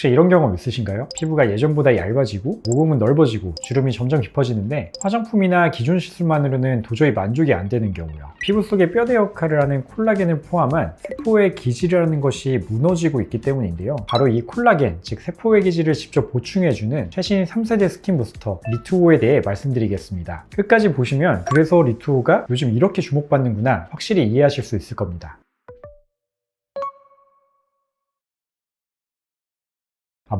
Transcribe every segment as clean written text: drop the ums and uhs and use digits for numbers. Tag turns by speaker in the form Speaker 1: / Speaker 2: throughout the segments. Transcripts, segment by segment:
Speaker 1: 혹시 이런 경험 있으신가요? 피부가 예전보다 얇아지고 모공은 넓어지고 주름이 점점 깊어지는데 화장품이나 기존 시술만으로는 도저히 만족이 안 되는 경우요. 피부 속의 뼈대 역할을 하는 콜라겐을 포함한 세포의 기질이라는 것이 무너지고 있기 때문인데요. 바로 이 콜라겐, 즉 세포의 기질을 직접 보충해주는 최신 3세대 스킨 부스터 리투오에 대해 말씀드리겠습니다. 끝까지 보시면 그래서 리투오가 요즘 이렇게 주목받는구나 확실히 이해하실 수 있을 겁니다.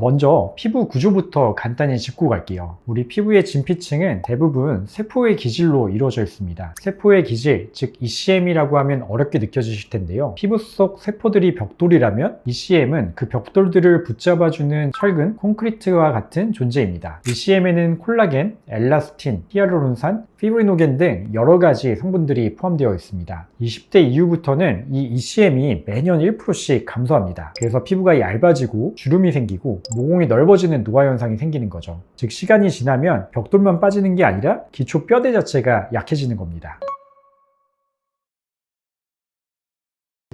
Speaker 1: 먼저 피부 구조부터 간단히 짚고 갈게요. 우리 피부의 진피층은 대부분 세포의 기질로 이루어져 있습니다. 세포의 기질, 즉 ECM이라고 하면 어렵게 느껴지실 텐데요. 피부 속 세포들이 벽돌이라면 ECM은 그 벽돌들을 붙잡아주는 철근, 콘크리트와 같은 존재입니다. ECM에는 콜라겐, 엘라스틴, 히알루론산, 피브리노겐 등 여러 가지 성분들이 포함되어 있습니다. 20대 이후부터는 이 ECM이 매년 1%씩 감소합니다. 그래서 피부가 얇아지고 주름이 생기고 모공이 넓어지는 노화 현상이 생기는 거죠. 즉 시간이 지나면 벽돌만 빠지는 게 아니라 기초 뼈대 자체가 약해지는 겁니다.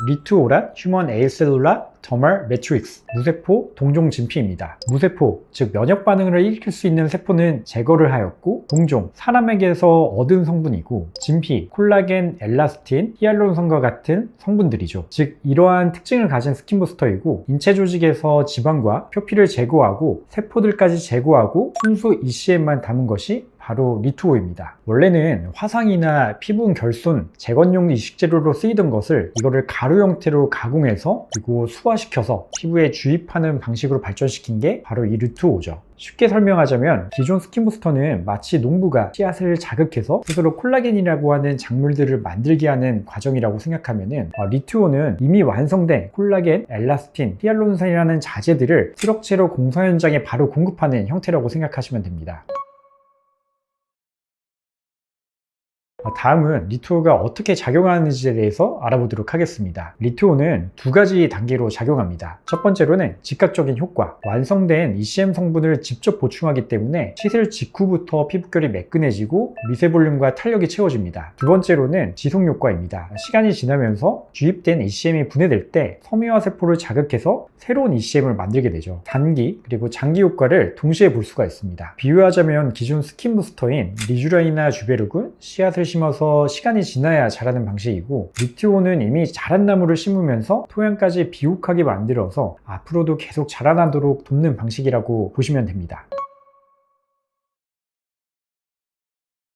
Speaker 1: 리투오란 휴먼 에이셀룰라 더멀 매트릭스, 무세포 동종 진피입니다. 무세포, 즉 면역 반응을 일으킬 수 있는 세포는 제거를 하였고, 동종, 사람에게서 얻은 성분이고, 진피, 콜라겐, 엘라스틴, 히알루론산과 같은 성분들이죠. 즉 이러한 특징을 가진 스킨 부스터이고, 인체 조직에서 지방과 표피를 제거하고 세포들까지 제거하고 순수 ECM만 담은 것이 바로 리투오입니다. 원래는 화상이나 피부 결손, 재건용 이식재료로 쓰이던 것을 이거를 가루 형태로 가공해서 그리고 수화시켜서 피부에 주입하는 방식으로 발전시킨 게 바로 이 리투오죠. 쉽게 설명하자면 기존 스킨 부스터는 마치 농부가 씨앗을 자극해서 스스로 콜라겐이라고 하는 작물들을 만들게 하는 과정이라고 생각하면은 리투오는 이미 완성된 콜라겐, 엘라스틴, 히알루론산이라는 자재들을 트럭체로 공사 현장에 바로 공급하는 형태라고 생각하시면 됩니다. 다음은 리투오가 어떻게 작용하는지에 대해서 알아보도록 하겠습니다. 리투오는 두 가지 단계로 작용합니다. 첫 번째로는 즉각적인 효과, 완성된 ECM 성분을 직접 보충하기 때문에 시술 직후부터 피부결이 매끈해지고 미세 볼륨과 탄력이 채워집니다. 두 번째로는 지속 효과입니다. 시간이 지나면서 주입된 ECM이 분해될 때 섬유화 세포를 자극해서 새로운 ECM을 만들게 되죠. 단기 그리고 장기 효과를 동시에 볼 수가 있습니다. 비유하자면 기존 스킨 부스터인 리쥬란이나 주베룩은 씨앗을 심어서 시간이 지나야 자라는 방식이고, 리투오는 이미 자란 나무를 심으면서 토양까지 비옥하게 만들어서 앞으로도 계속 자라나도록 돕는 방식이라고 보시면 됩니다.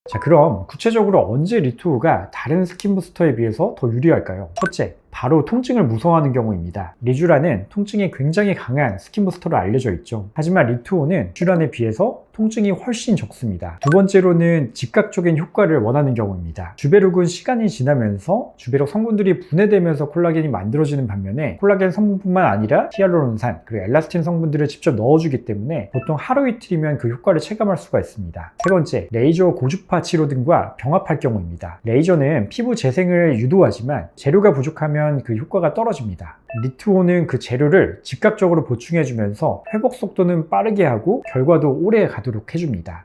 Speaker 1: 자, 그럼 구체적으로 언제 리투오가 다른 스킨 부스터에 비해서 더 유리할까요? 첫째, 바로 통증을 무서워하는 경우입니다. 리쥬란은 통증이 굉장히 강한 스킨 부스터로 알려져 있죠. 하지만 리투오는 리쥬란에 비해서 통증이 훨씬 적습니다. 두 번째로는 즉각적인 효과를 원하는 경우입니다. 주베룩은 시간이 지나면서 주베룩 성분들이 분해되면서 콜라겐이 만들어지는 반면에 콜라겐 성분뿐만 아니라 히알루론산 그리고 엘라스틴 성분들을 직접 넣어주기 때문에 보통 하루 이틀이면 그 효과를 체감할 수가 있습니다. 세 번째, 레이저 고주파 치료 등과 병합할 경우입니다. 레이저는 피부 재생을 유도하지만 재료가 부족하면 그 효과가 떨어집니다. 리투오는 그 재료를 즉각적으로 보충해주면서 회복 속도는 빠르게 하고 결과도 오래 가도록 해줍니다.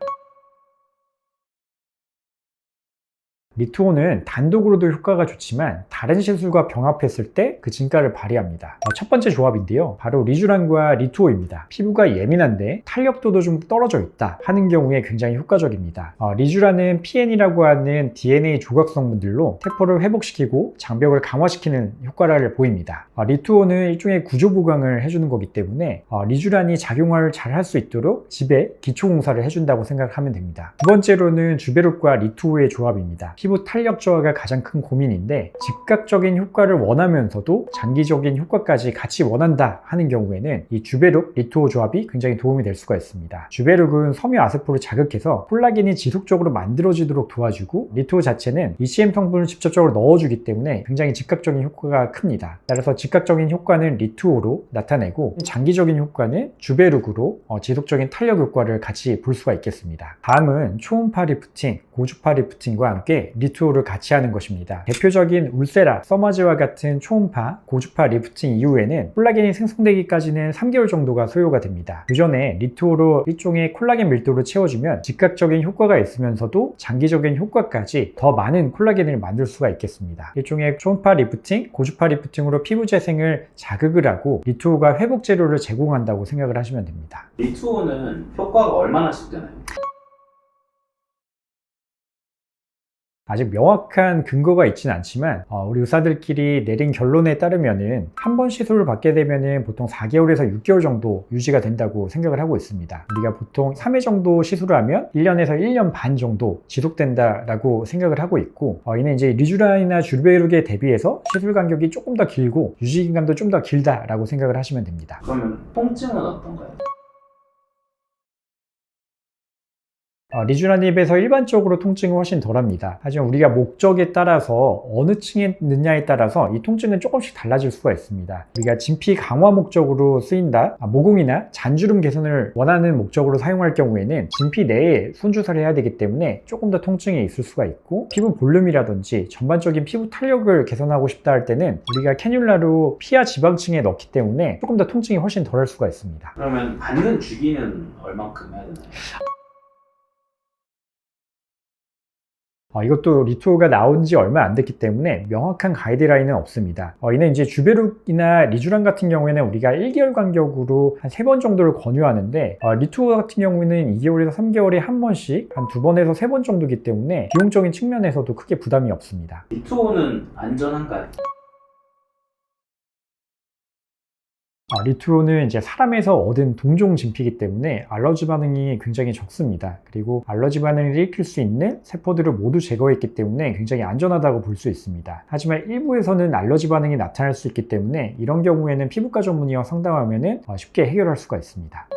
Speaker 1: 리투오는 단독으로도 효과가 좋지만 다른 시술과 병합했을 때 그 진가를 발휘합니다. 첫 번째 조합인데요, 바로 리쥬란과 리투오입니다. 피부가 예민한데 탄력도도 좀 떨어져 있다 하는 경우에 굉장히 효과적입니다. 리쥬란은 PN이라고 하는 DNA 조각 성분들로 세포를 회복시키고 장벽을 강화시키는 효과를 보입니다. 리투오는 일종의 구조 보강을 해주는 거기 때문에 리쥬란이 작용을 잘 할 수 있도록 집에 기초 공사를 해준다고 생각하면 됩니다. 두 번째로는 주베룩과 리투오의 조합입니다. 피부 탄력 저하가 가장 큰 고민인데, 즉각적인 효과를 원하면서도 장기적인 효과까지 같이 원한다 하는 경우에는 이 주베룩, 리투오 조합이 굉장히 도움이 될 수가 있습니다. 주베룩은 섬유 아세포를 자극해서 콜라겐이 지속적으로 만들어지도록 도와주고, 리투오 자체는 ECM 성분을 직접적으로 넣어주기 때문에 굉장히 즉각적인 효과가 큽니다. 따라서 즉각적인 효과는 리투오로 나타내고 장기적인 효과는 주베룩으로 지속적인 탄력 효과를 같이 볼 수가 있겠습니다. 다음은 초음파 리프팅, 고주파 리프팅과 함께 리투오를 같이 하는 것입니다. 대표적인 울세라, 서머즈와 같은 초음파, 고주파 리프팅 이후에는 콜라겐이 생성되기까지는 3개월 정도가 소요가 됩니다. 그 전에 리투오로 일종의 콜라겐 밀도를 채워주면 즉각적인 효과가 있으면서도 장기적인 효과까지 더 많은 콜라겐을 만들 수가 있겠습니다. 일종의 초음파 리프팅, 고주파 리프팅으로 피부 재생을 자극을 하고 리투오가 회복 재료를 제공한다고 생각을 하시면 됩니다.
Speaker 2: 리투오는 효과가 얼마나씩 되나요?
Speaker 1: 아직 명확한 근거가 있지는 않지만 우리 의사들끼리 내린 결론에 따르면은 한 번 시술을 받게 되면은 보통 4개월에서 6개월 정도 유지가 된다고 생각을 하고 있습니다. 우리가 보통 3회 정도 시술을 하면 1년에서 1년 반 정도 지속된다라고 생각을 하고 있고 이는 이제 리쥬란이나 줄베르기에 대비해서 시술 간격이 조금 더 길고 유지 기간도 좀 더 길다라고 생각을 하시면 됩니다.
Speaker 2: 그러면 통증은 어떤가요?
Speaker 1: 리쥬란에 비해서 일반적으로 통증은 훨씬 덜합니다. 하지만 우리가 목적에 따라서 어느 층에 있느냐에 따라서 이 통증은 조금씩 달라질 수가 있습니다. 우리가 진피 강화 목적으로 쓰인다, 모공이나 잔주름 개선을 원하는 목적으로 사용할 경우에는 진피 내에 손주사를 해야 되기 때문에 조금 더 통증이 있을 수가 있고, 피부 볼륨이라든지 전반적인 피부 탄력을 개선하고 싶다 할 때는 우리가 캐뉼라로 피하 지방층에 넣기 때문에 조금 더 통증이 훨씬 덜할 수가 있습니다.
Speaker 2: 그러면 받는 주기는 얼만큼 해야 되나요?
Speaker 1: 이것도 리투오가 나온 지 얼마 안 됐기 때문에 명확한 가이드라인은 없습니다. 이는 이제 주베룩이나 리쥬란 같은 경우에는 우리가 1개월 간격으로 한 3번 정도를 권유하는데 리투오 같은 경우에는 2개월에서 3개월에 한 번씩 한 2번에서 3번 정도이기 때문에 비용적인 측면에서도 크게 부담이 없습니다.
Speaker 2: 리투오는 안전한가요?
Speaker 1: 리투오는 이제 사람에서 얻은 동종 진피이기 때문에 알러지 반응이 굉장히 적습니다. 그리고 알러지 반응을 일으킬 수 있는 세포들을 모두 제거했기 때문에 굉장히 안전하다고 볼 수 있습니다. 하지만 일부에서는 알러지 반응이 나타날 수 있기 때문에 이런 경우에는 피부과 전문의와 상담하면 쉽게 해결할 수가 있습니다.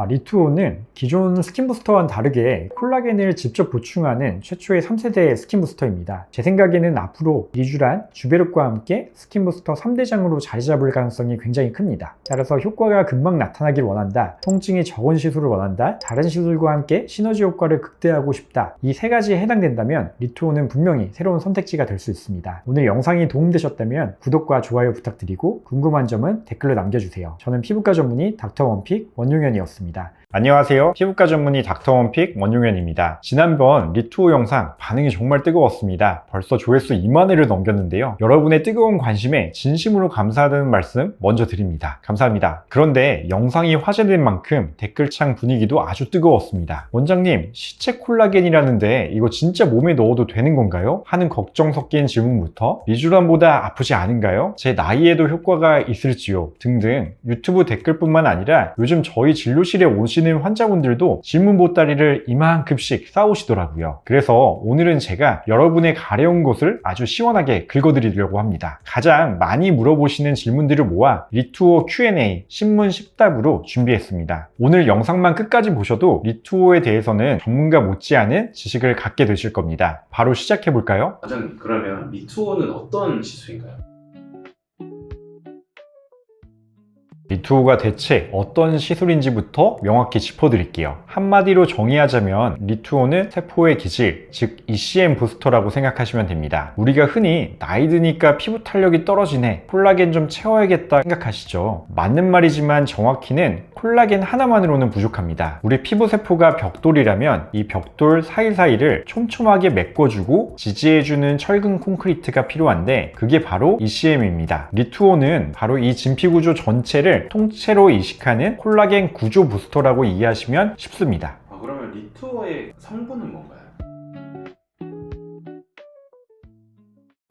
Speaker 1: 리투오는 기존 스킨부스터와는 다르게 콜라겐을 직접 보충하는 최초의 3세대 스킨부스터입니다. 제 생각에는 앞으로 리쥬란, 주베룩과 함께 스킨부스터 3대장으로 자리 잡을 가능성이 굉장히 큽니다. 따라서 효과가 금방 나타나길 원한다, 통증이 적은 시술을 원한다, 다른 시술과 함께 시너지 효과를 극대화하고 싶다, 이 세 가지에 해당된다면 리투오는 분명히 새로운 선택지가 될 수 있습니다. 오늘 영상이 도움되셨다면 구독과 좋아요 부탁드리고 궁금한 점은 댓글로 남겨주세요. 저는 피부과 전문의 닥터원픽 원용현이었습니다.
Speaker 3: 안녕하세요. 피부과 전문의 닥터원픽 원용현입니다. 지난번 리투오 영상 반응이 정말 뜨거웠습니다. 벌써 조회수 2만 회를 넘겼는데요. 여러분의 뜨거운 관심에 진심으로 감사하다는 말씀 먼저 드립니다. 감사합니다. 그런데 영상이 화제된 만큼 댓글창 분위기도 아주 뜨거웠습니다. 원장님, 시체 콜라겐이라는데 이거 진짜 몸에 넣어도 되는 건가요? 하는 걱정 섞인 질문부터 리쥬란보다 아프지 않은가요? 제 나이에도 효과가 있을지요? 등등 유튜브 댓글뿐만 아니라 요즘 저희 진료실에 오시는 환자분들도 질문 보따리를 이만큼씩 싸오시더라고요. 그래서 오늘은 제가 여러분의 가려운 곳을 아주 시원하게 긁어드리려고 합니다. 가장 많이 물어보시는 질문들을 모아 리투오 Q&A 신문 10답으로 준비했습니다. 오늘 영상만 끝까지 보셔도 리투오에 대해서는 전문가 못지않은 지식을 갖게 되실 겁니다. 바로 시작해볼까요?
Speaker 2: 과장님, 그러면 리투오는 어떤 시술인가요?
Speaker 3: 리투오가 대체 어떤 시술인지부터 명확히 짚어드릴게요. 한마디로 정의하자면 리투오는 세포의 기질, 즉 ECM 부스터라고 생각하시면 됩니다. 우리가 흔히 나이 드니까 피부 탄력이 떨어지네, 콜라겐 좀 채워야겠다 생각하시죠. 맞는 말이지만 정확히는 콜라겐 하나만으로는 부족합니다. 우리 피부 세포가 벽돌이라면 이 벽돌 사이사이를 촘촘하게 메꿔주고 지지해주는 철근 콘크리트가 필요한데 그게 바로 ECM입니다. 리투오는 바로 이 진피구조 전체를 통째로 이식하는 콜라겐 구조 부스터라고 이해하시면 쉽습니다.
Speaker 2: 그러면 리투오의 성분은 뭔가요?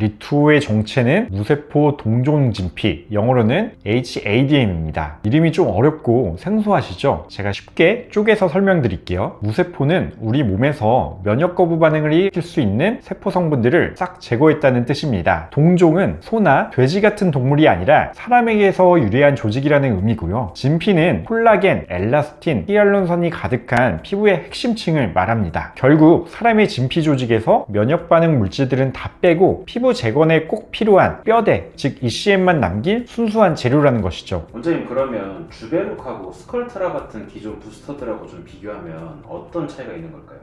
Speaker 3: 리투오의 정체는 무세포 동종 진피, 영어로는 HADM입니다. 이름이 좀 어렵고 생소하시죠? 제가 쉽게 쪼개서 설명드릴게요. 무세포는 우리 몸에서 면역 거부 반응을 일으킬 수 있는 세포 성분들을 싹 제거했다는 뜻입니다. 동종은 소나 돼지 같은 동물이 아니라 사람에게서 유래한 조직이라는 의미고요. 진피는 콜라겐, 엘라스틴, 히알루론산이 가득한 피부의 핵심층을 말합니다. 결국 사람의 진피 조직에서 면역 반응 물질들은 다 빼고 피부 피부 재건에 꼭 필요한 뼈대, 즉 ECM만 남긴 순수한 재료라는 것이죠.
Speaker 2: 원장님, 그러면 주베룩하고 스컬트라 같은 기존 부스터들하고 좀 비교하면 어떤 차이가 있는 걸까요?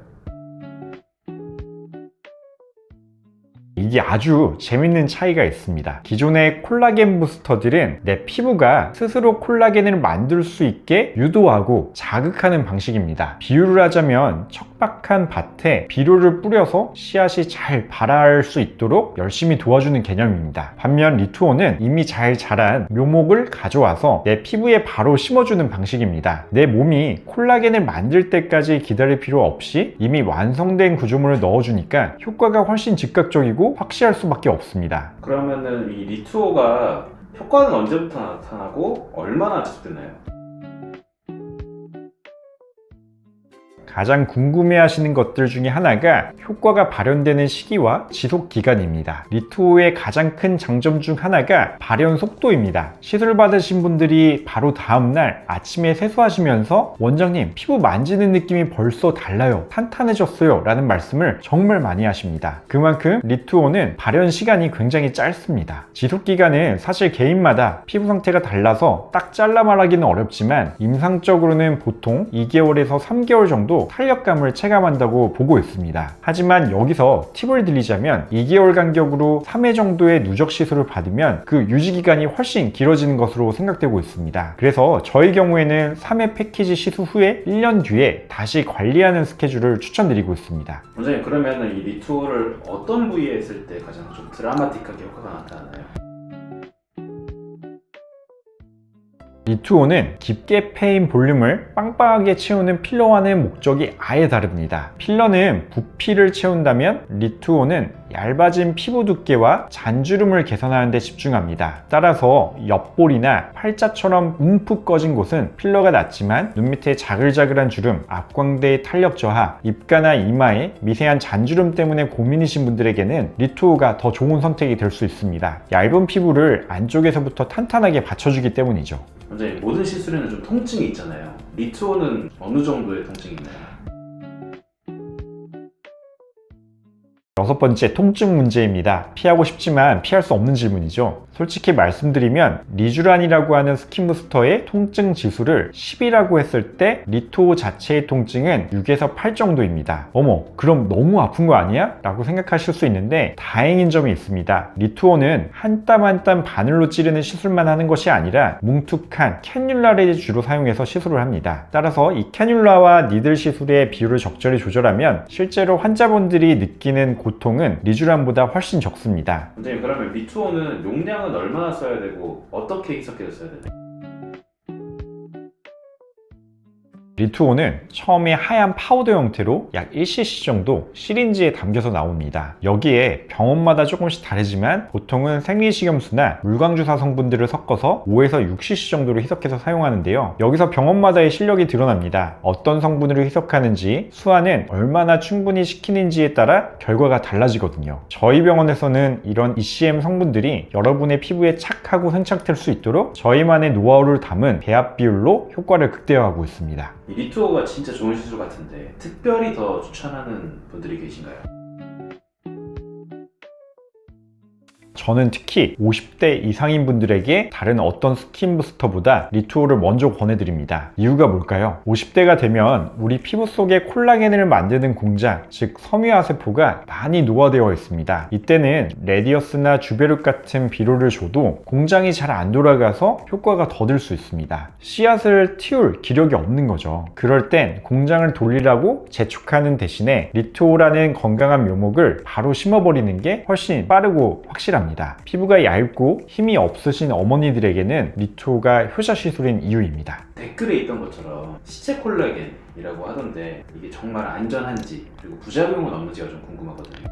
Speaker 3: 이게 아주 재밌는 차이가 있습니다. 기존의 콜라겐 부스터들은 내 피부가 스스로 콜라겐을 만들 수 있게 유도하고 자극하는 방식입니다. 비유를 하자면 척박한 밭에 비료를 뿌려서 씨앗이 잘 발할 수 있도록 열심히 도와주는 개념입니다. 반면 리투오는 이미 잘 자란 묘목을 가져와서 내 피부에 바로 심어주는 방식입니다. 내 몸이 콜라겐을 만들 때까지 기다릴 필요 없이 이미 완성된 구조물을 넣어주니까 효과가 훨씬 즉각적이고 확실할 수밖에 없습니다.
Speaker 2: 그러면은 이 리투오가 효과는 언제부터 나타나고 얼마나 지속되나요?
Speaker 3: 가장 궁금해하시는 것들 중에 하나가 효과가 발현되는 시기와 지속 기간입니다. 리투오의 가장 큰 장점 중 하나가 발현 속도입니다. 시술 받으신 분들이 바로 다음날 아침에 세수하시면서 원장님, 피부 만지는 느낌이 벌써 달라요, 탄탄해졌어요 라는 말씀을 정말 많이 하십니다. 그만큼 리투오는 발현 시간이 굉장히 짧습니다. 지속 기간은 사실 개인마다 피부 상태가 달라서 딱 잘라 말하기는 어렵지만 임상적으로는 보통 2개월에서 3개월 정도 탄력감을 체감한다고 보고 있습니다. 하지만 여기서 팁을 드리자면 2개월 간격으로 3회 정도의 누적 시술을 받으면 그 유지 기간이 훨씬 길어지는 것으로 생각되고 있습니다. 그래서 저희 경우에는 3회 패키지 시술 후에 1년 뒤에 다시 관리하는 스케줄을 추천드리고 있습니다.
Speaker 2: 원장님, 그러면은 이 리투오를 어떤 부위에 했을 때 가장 좀 드라마틱하게 효과가 나타나나요?
Speaker 3: 리투오는 깊게 패인 볼륨을 빵빵하게 채우는 필러와는 목적이 아예 다릅니다. 필러는 부피를 채운다면 리투오는 얇아진 피부 두께와 잔주름을 개선하는 데 집중합니다. 따라서 옆볼이나 팔자처럼 움푹 꺼진 곳은 필러가 낫지만 눈 밑에 자글자글한 주름, 앞광대의 탄력 저하, 입가나 이마에 미세한 잔주름 때문에 고민이신 분들에게는 리투오가 더 좋은 선택이 될 수 있습니다. 얇은 피부를 안쪽에서부터 탄탄하게 받쳐주기 때문이죠.
Speaker 2: 원장님, 모든 시술에는 좀 통증이 있잖아요. 리투오는 어느 정도의 통증이 있나요?
Speaker 3: 6번째, 통증 문제입니다. 피하고 싶지만 피할 수 없는 질문이죠. 솔직히 말씀드리면 리쥬란이라고 하는 스킨 부스터의 통증 지수를 10이라고 했을 때 리투오 자체의 통증은 6에서 8 정도입니다. 어머, 그럼 너무 아픈 거 아니야? 라고 생각하실 수 있는데 다행인 점이 있습니다. 리투오는 한 땀 한 땀 바늘로 찌르는 시술만 하는 것이 아니라 뭉툭한 캐뉼라를 주로 사용해서 시술을 합니다. 따라서 이 캐뉼라와 니들 시술의 비율을 적절히 조절하면 실제로 환자분들이 느끼는 고통은 리쥬란보다 훨씬 적습니다.
Speaker 2: 원장님, 그러면 리투오는 용량은 얼마나 써야 되고 어떻게 희석해서 써야 되나요?
Speaker 3: 리투오는 처음에 하얀 파우더 형태로 약 1cc 정도 시린지에 담겨서 나옵니다. 여기에 병원마다 조금씩 다르지만 보통은 생리식염수나 물광주사 성분들을 섞어서 5에서 6cc 정도로 희석해서 사용하는데요. 여기서 병원마다의 실력이 드러납니다. 어떤 성분으로 희석하는지, 수화는 얼마나 충분히 시키는지에 따라 결과가 달라지거든요. 저희 병원에서는 이런 ECM 성분들이 여러분의 피부에 착하고 생착될 수 있도록 저희만의 노하우를 담은 배합 비율로 효과를 극대화하고 있습니다.
Speaker 2: 이 리투오가 진짜 좋은 시술 같은데 특별히 더 추천하는 분들이 계신가요?
Speaker 3: 저는 특히 50대 이상인 분들에게 다른 어떤 스킨 부스터보다 리투오를 먼저 권해드립니다. 이유가 뭘까요? 50대가 되면 우리 피부 속에 콜라겐을 만드는 공장, 즉 섬유화세포가 많이 노화되어 있습니다. 이때는 레디어스나 주베룩 같은 비료를 줘도 공장이 잘 안 돌아가서 효과가 더딜 수 있습니다. 씨앗을 틔울 기력이 없는 거죠. 그럴 땐 공장을 돌리라고 재촉하는 대신에 리투오라는 건강한 묘목을 바로 심어버리는 게 훨씬 빠르고 확실합니다. 피부가 얇고 힘이 없으신 어머니들에게는 리투오가 효자 시술인 이유입니다.
Speaker 2: 댓글에 있던 것처럼 시체 콜라겐이라고 하던데 이게 정말 안전한지 그리고 부작용은 없는지가 좀 궁금하거든요.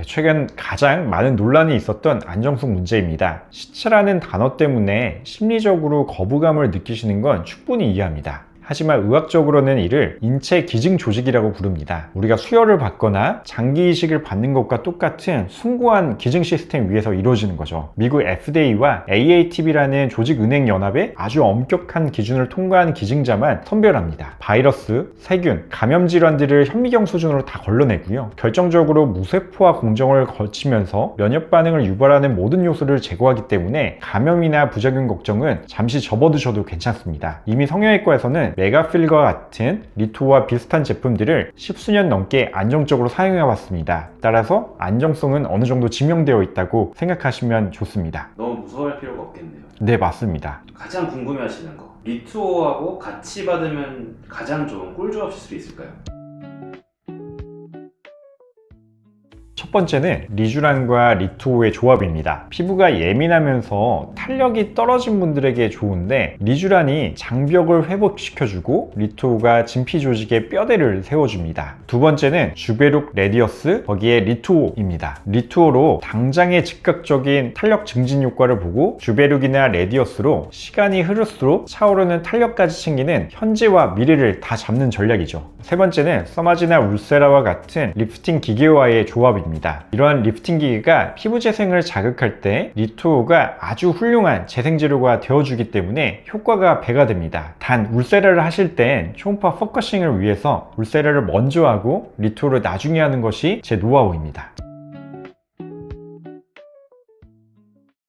Speaker 3: 최근 가장 많은 논란이 있었던 안정성 문제입니다. 시체라는 단어 때문에 심리적으로 거부감을 느끼시는 건 충분히 이해합니다. 하지만 의학적으로는 이를 인체 기증 조직이라고 부릅니다. 우리가 수혈을 받거나 장기 이식을 받는 것과 똑같은 숭고한 기증 시스템 위에서 이루어지는 거죠. 미국 FDA와 AATB라는 조직은행연합의 아주 엄격한 기준을 통과한 기증자만 선별합니다. 바이러스, 세균, 감염 질환들을 현미경 수준으로 다 걸러내고요. 결정적으로 무세포화 공정을 거치면서 면역 반응을 유발하는 모든 요소를 제거하기 때문에 감염이나 부작용 걱정은 잠시 접어두셔도 괜찮습니다. 이미 성형외과에서는 메가필과 같은 리투오와 비슷한 제품들을 10수년 넘게 안정적으로 사용해왔습니다. 따라서 안정성은 어느 정도 증명되어 있다고 생각하시면 좋습니다.
Speaker 2: 너무 무서워할 필요가 없겠네요.
Speaker 3: 네, 맞습니다.
Speaker 2: 가장 궁금해하시는 거, 리투오하고 같이 받으면 가장 좋은 꿀조합 시술이 있을까요?
Speaker 3: 첫 번째는 리쥬란과 리투오의 조합입니다. 피부가 예민하면서 탄력이 떨어진 분들에게 좋은데 리쥬란이 장벽을 회복시켜주고 리투오가 진피 조직의 뼈대를 세워줍니다. 두 번째는 주베룩 레디어스, 거기에 리투오입니다. 리투오로 당장의 즉각적인 탄력 증진 효과를 보고 주베룩이나 레디어스로 시간이 흐를수록 차오르는 탄력까지 챙기는 현재와 미래를 다 잡는 전략이죠. 세 번째는 서마지나 울세라와 같은 리프팅 기계와의 조합입니다. 이러한 리프팅 기계가 피부 재생을 자극할 때 리투오가 아주 훌륭한 재생재료가 되어주기 때문에 효과가 배가 됩니다. 단 울세라를 하실 땐 초음파 포커싱을 위해서 울세라를 먼저 하고 리투오를 나중에 하는 것이 제 노하우입니다.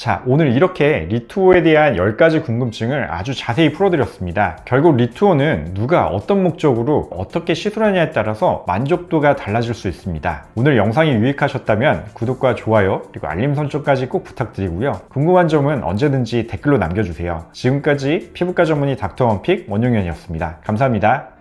Speaker 3: 자, 오늘 이렇게 리투오에 대한 10가지 궁금증을 아주 자세히 풀어드렸습니다. 결국 리투오는 누가 어떤 목적으로 어떻게 시술하냐에 따라서 만족도가 달라질 수 있습니다. 오늘 영상이 유익하셨다면 구독과 좋아요 그리고 알림 설정까지 꼭 부탁드리고요. 궁금한 점은 언제든지 댓글로 남겨주세요. 지금까지 피부과 전문의 닥터 원픽 원용현이었습니다. 감사합니다.